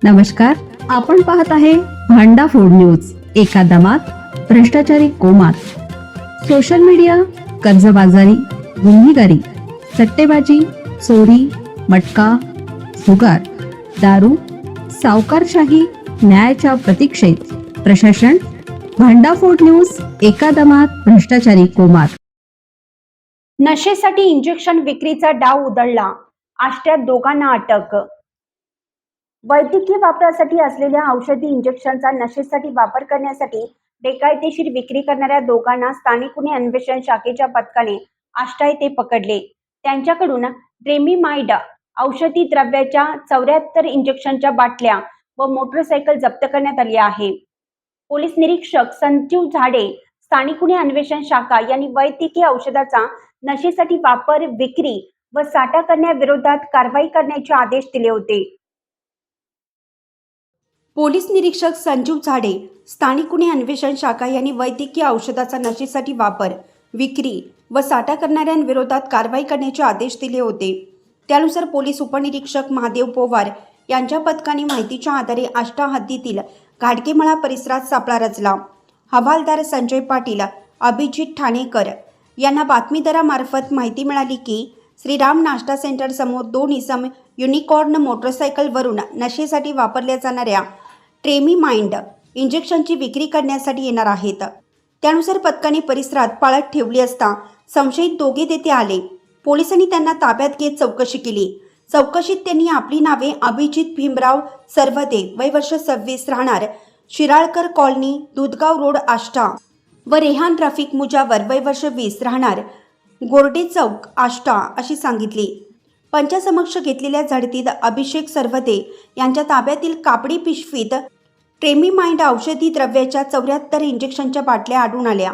नमस्कार, आपण पाहत आहे भांडा फोड न्यूज. एका दमात भ्रष्टाचारी कोमात. सोशल मीडिया, कर्जबाजारी, गुन्हेगारी, सट्टेबाजी, चोरी, मटका, जुगार, दारू, सावकारशाही, न्यायाच्या प्रतीक्षेत प्रशासन. भांडाफोड न्यूज. एका दमात भ्रष्टाचारी कोमात. नशेसाठी इंजेक्शन विक्रीचा डाव उधळला, आष्ट्यात दोघांना अटक. वैद्यकीय वापरासाठी असलेल्या औषधी इंजेक्शनचा नशेसाठी वापर करण्यासाठी बेकायदेशीर विक्री करणाऱ्या दोघांना स्थानिक गुन्हे अन्वेषण शाखेच्या पथकाने आष्टा येथे पकडले. त्यांच्याकडून ड्रेमिमाइड औषधी द्रव्याच्या 74 इंजेक्शनच्या बाटल्या व मोटरसायकल जप्त करण्यात आली आहे. पोलीस निरीक्षक संजीव झाडे, स्थानिक गुन्हे अन्वेषण शाखा यांनी वैद्यकीय औषधाचा नशेसाठी वापर, विक्री व साठा करण्याविरोधात कारवाई करण्याचे आदेश दिले होते. पोलीस निरीक्षक संजीव झाडे, स्थानिक गुन्हे अन्वेषण शाखा यांनी वैद्यकीय औषधाचा नशेसाठी वापर, विक्री व साठा करणाऱ्यांविरोधात कारवाई करण्याचे आदेश दिले होते. त्यानुसार पोलीस उपनिरीक्षक महादेव पोवार यांच्या पथकाने माहितीच्या आधारे आष्टा हद्दीतील घाटगेमळा परिसरात सापळा रचला. हवालदार संजय पाटील, अभिजित ठाणेकर यांना बातमीदारामार्फत माहिती मिळाली की श्रीराम नाश्ता सेंटर समोर 2 इसम युनिकॉर्न मोटरसायकलवरून नशेसाठी वापरल्या जाणाऱ्या ट्रेमिमाइड इंजेक्शनची विक्री करण्यासाठी येणार आहेत. त्यानुसार पथकाने परिसरात पाळत ठेवली असता संशयित दोघे तेथे आले. पोलिसांनी त्यांना ताब्यात घेत चौकशी केली. चौकशीत त्यांनी आपली नावे अभिजित भीमराव सरवदे, वय वर्ष 26, राहणार शिराळकर कॉलनी, दूधगाव रोड, आष्टा व रेहान रफिक मुजावर, वय वर्ष 20, राहणार गोरडे चौक, आष्टा अशी सांगितली. पंचासमक्ष घेतलेल्या झडतीत अभिषेक सरवदे यांच्या ताब्यातील कापडी पिशवीत ट्रेमिमाइड औषधी द्रव्याच्या 74 इंजेक्शनच्या बाटल्या आढळून आल्या.